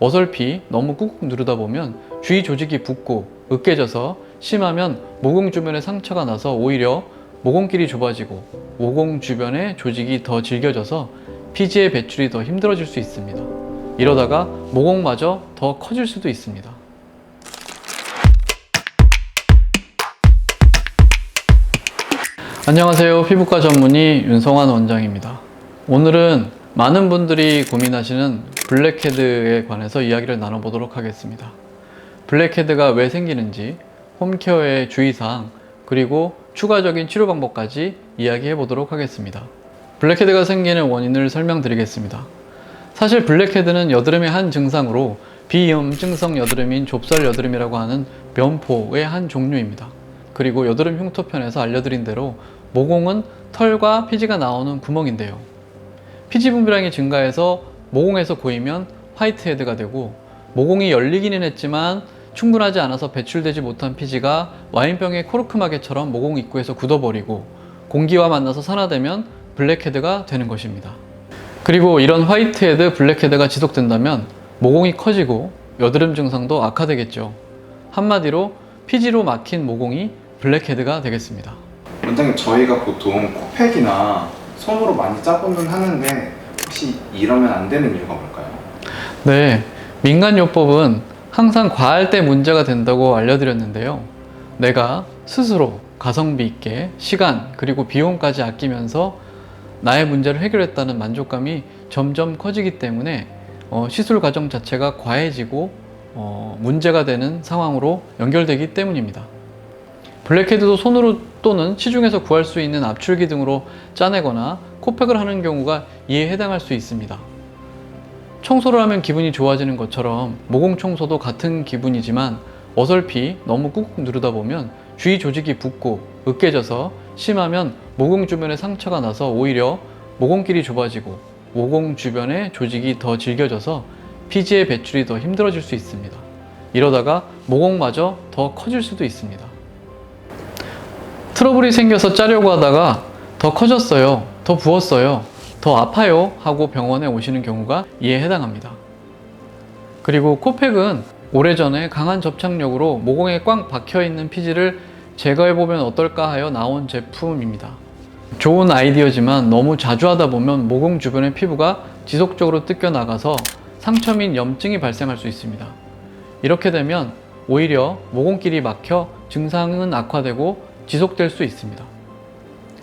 어설피 너무 꾹꾹 누르다 보면 주위 조직이 붓고 으깨져서 심하면 모공 주변에 상처가 나서 오히려 모공길이 좁아지고 모공 주변의 조직이 더 질겨져서 피지의 배출이 더 힘들어질 수 있습니다. 이러다가 모공마저 더 커질 수도 있습니다. 안녕하세요. 피부과 전문의 윤성환 원장입니다. 오늘은 많은 분들이 고민하시는 블랙헤드에 관해서 이야기를 나눠보도록 하겠습니다. 블랙헤드가 왜 생기는지, 홈케어의 주의사항, 그리고 추가적인 치료 방법까지 이야기해 보도록 하겠습니다. 블랙헤드가 생기는 원인을 설명드리겠습니다. 사실 블랙헤드는 여드름의 한 증상으로 비염증성 여드름인 좁쌀 여드름이라고 하는 면포의 한 종류입니다. 그리고 여드름 흉터편에서 알려드린 대로 모공은 털과 피지가 나오는 구멍인데요. 피지 분비량이 증가해서 모공에서 고이면 화이트헤드가 되고, 모공이 열리기는 했지만 충분하지 않아서 배출되지 못한 피지가 와인병의 코르크마개처럼 모공 입구에서 굳어버리고 공기와 만나서 산화되면 블랙헤드가 되는 것입니다. 그리고 이런 화이트헤드, 블랙헤드가 지속된다면 모공이 커지고 여드름 증상도 악화되겠죠. 한마디로 피지로 막힌 모공이 블랙헤드가 되겠습니다. 원장님, 저희가 보통 코팩이나 손으로 많이 짜고는 하는데 혹시 이러면 안 되는 이유가 뭘까요? 네, 민간요법은 항상 과할 때 문제가 된다고 알려드렸는데요. 내가 스스로 가성비 있게 시간 그리고 비용까지 아끼면서 나의 문제를 해결했다는 만족감이 점점 커지기 때문에 시술 과정 자체가 과해지고 문제가 되는 상황으로 연결되기 때문입니다. 블랙헤드도 손으로 또는 시중에서 구할 수 있는 압출기 등으로 짜내거나 코팩을 하는 경우가 이에 해당할 수 있습니다. 청소를 하면 기분이 좋아지는 것처럼 모공 청소도 같은 기분이지만 어설피 너무 꾹꾹 누르다 보면 주위 조직이 붓고 으깨져서 심하면 모공 주변에 상처가 나서 오히려 모공길이 좁아지고 모공 주변의 조직이 더 질겨져서 피지의 배출이 더 힘들어질 수 있습니다. 이러다가 모공마저 더 커질 수도 있습니다. 트러블이 생겨서 짜려고 하다가 더 커졌어요, 더 부었어요, 더 아파요 하고 병원에 오시는 경우가 이에 해당합니다. 그리고 코팩은 오래전에 강한 접착력으로 모공에 꽉 박혀있는 피지를 제거해보면 어떨까 하여 나온 제품입니다. 좋은 아이디어지만 너무 자주 하다 보면 모공 주변의 피부가 지속적으로 뜯겨나가서 상처 및 염증이 발생할 수 있습니다. 이렇게 되면 오히려 모공길이 막혀 증상은 악화되고 지속될 수 있습니다.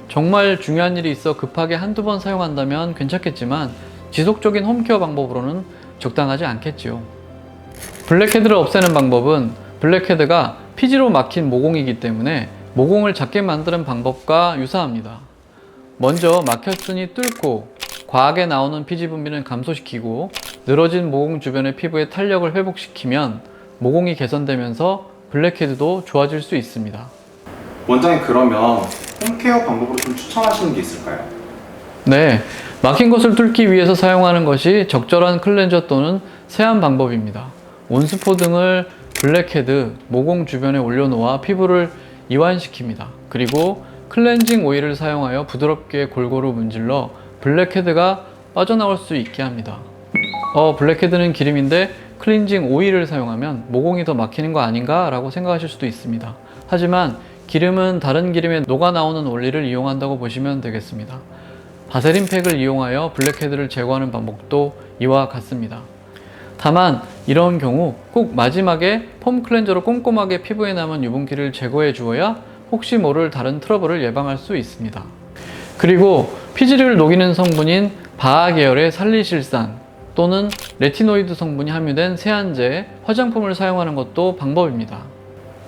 정말 중요한 일이 있어 급하게 한두 번 사용한다면 괜찮겠지만 지속적인 홈케어 방법으로는 적당하지 않겠지요. 블랙헤드를 없애는 방법은 블랙헤드가 피지로 막힌 모공이기 때문에 모공을 작게 만드는 방법과 유사합니다. 먼저 막혔으니 뚫고 과하게 나오는 피지 분비는 감소시키고 늘어진 모공 주변의 피부의 탄력을 회복시키면 모공이 개선되면서 블랙헤드도 좋아질 수 있습니다. 원장님, 그러면 홈케어 방법으로 좀 추천하시는 게 있을까요? 네, 막힌 것을 뚫기 위해서 사용하는 것이 적절한 클렌저 또는 세안 방법입니다. 온스포 등을 블랙헤드, 모공 주변에 올려놓아 피부를 이완시킵니다. 그리고 클렌징 오일을 사용하여 부드럽게 골고루 문질러 블랙헤드가 빠져나올 수 있게 합니다. 블랙헤드는 기름인데 클렌징 오일을 사용하면 모공이 더 막히는 거 아닌가 라고 생각하실 수도 있습니다. 하지만 기름은 다른 기름에 녹아나오는 원리를 이용한다고 보시면 되겠습니다. 바세린 팩을 이용하여 블랙헤드를 제거하는 방법도 이와 같습니다. 다만 이런 경우 꼭 마지막에 폼 클렌저로 꼼꼼하게 피부에 남은 유분기를 제거해 주어야 혹시 모를 다른 트러블을 예방할 수 있습니다. 그리고 피지를 녹이는 성분인 바아 계열의 살리실산 또는 레티노이드 성분이 함유된 세안제, 화장품을 사용하는 것도 방법입니다.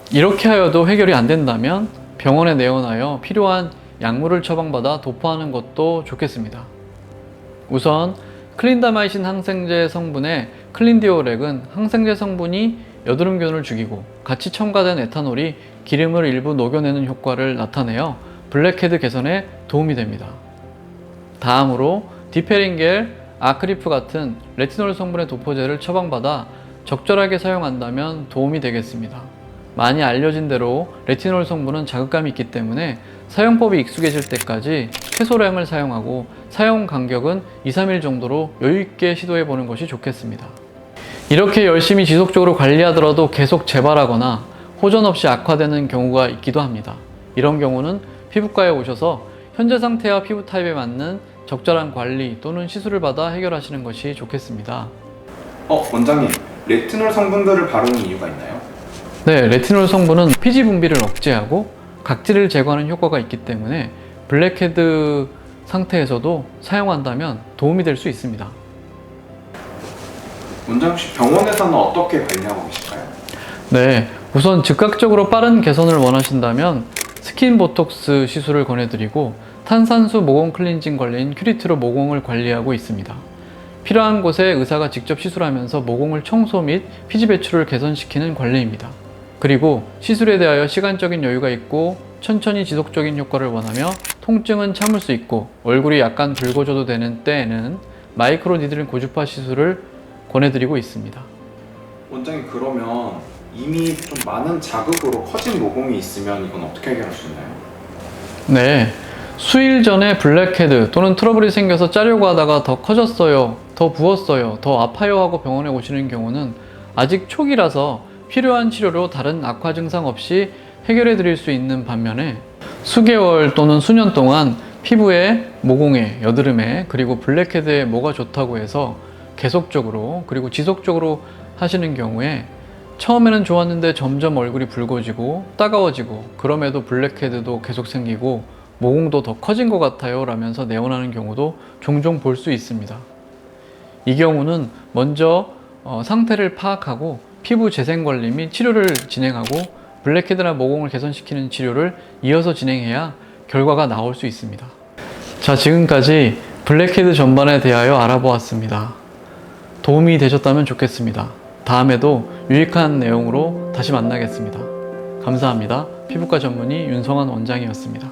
이렇게 하여도 해결이 안 된다면 병원에 내원하여 필요한 약물을 처방받아 도포하는 것도 좋겠습니다. 우선 클린다마이신 항생제 성분의 클린디오렉은 항생제 성분이 여드름균을 죽이고 같이 첨가된 에탄올이 기름을 일부 녹여내는 효과를 나타내어 블랙헤드 개선에 도움이 됩니다. 다음으로 디페린겔, 아크리프 같은 레티놀 성분의 도포제를 처방받아 적절하게 사용한다면 도움이 되겠습니다. 많이 알려진 대로 레티놀 성분은 자극감이 있기 때문에 사용법이 익숙해질 때까지 최소량을 사용하고 사용 간격은 2-3일 정도로 여유있게 시도해 보는 것이 좋겠습니다. 이렇게 열심히 지속적으로 관리하더라도 계속 재발하거나 호전 없이 악화되는 경우가 있기도 합니다. 이런 경우는 피부과에 오셔서 현재 상태와 피부 타입에 맞는 적절한 관리 또는 시술을 받아 해결하시는 것이 좋겠습니다. 원장님, 레티놀 성분들을 바르는 이유가 있나요? 네, 레티놀 성분은 피지 분비를 억제하고 각질을 제거하는 효과가 있기 때문에 블랙헤드 상태에서도 사용한다면 도움이 될 수 있습니다. 원장님, 혹시 병원에서는 어떻게 관리하고 계실까요? 네, 우선 즉각적으로 빠른 개선을 원하신다면 스킨 보톡스 시술을 권해드리고 탄산수 모공 클렌징 관리인 큐리트로 모공을 관리하고 있습니다. 필요한 곳에 의사가 직접 시술하면서 모공을 청소 및 피지 배출을 개선시키는 관리입니다. 그리고 시술에 대하여 시간적인 여유가 있고 천천히 지속적인 효과를 원하며 통증은 참을 수 있고 얼굴이 약간 붉어져도 되는 때에는 마이크로 니들링 고주파 시술을 권해드리고 있습니다. 원장님, 그러면 이미 좀 많은 자극으로 커진 모공이 있으면 이건 어떻게 해결할 수 있나요? 네, 수일 전에 블랙헤드 또는 트러블이 생겨서 짜려고 하다가 더 커졌어요, 더 부었어요, 더 아파요 하고 병원에 오시는 경우는 아직 초기라서 필요한 치료로 다른 악화 증상 없이 해결해 드릴 수 있는 반면에 수개월 또는 수년 동안 피부에, 모공에, 여드름에 그리고 블랙헤드에 뭐가 좋다고 해서 계속적으로 그리고 지속적으로 하시는 경우에 처음에는 좋았는데 점점 얼굴이 붉어지고 따가워지고 그럼에도 블랙헤드도 계속 생기고 모공도 더 커진 것 같아요 라면서 내원하는 경우도 종종 볼 수 있습니다. 이 경우는 먼저 상태를 파악하고 피부 재생 관리 및 치료를 진행하고 블랙헤드나 모공을 개선시키는 치료를 이어서 진행해야 결과가 나올 수 있습니다. 자, 지금까지 블랙헤드 전반에 대하여 알아보았습니다. 도움이 되셨다면 좋겠습니다. 다음에도 유익한 내용으로 다시 만나겠습니다. 감사합니다. 피부과 전문의 윤성환 원장이었습니다.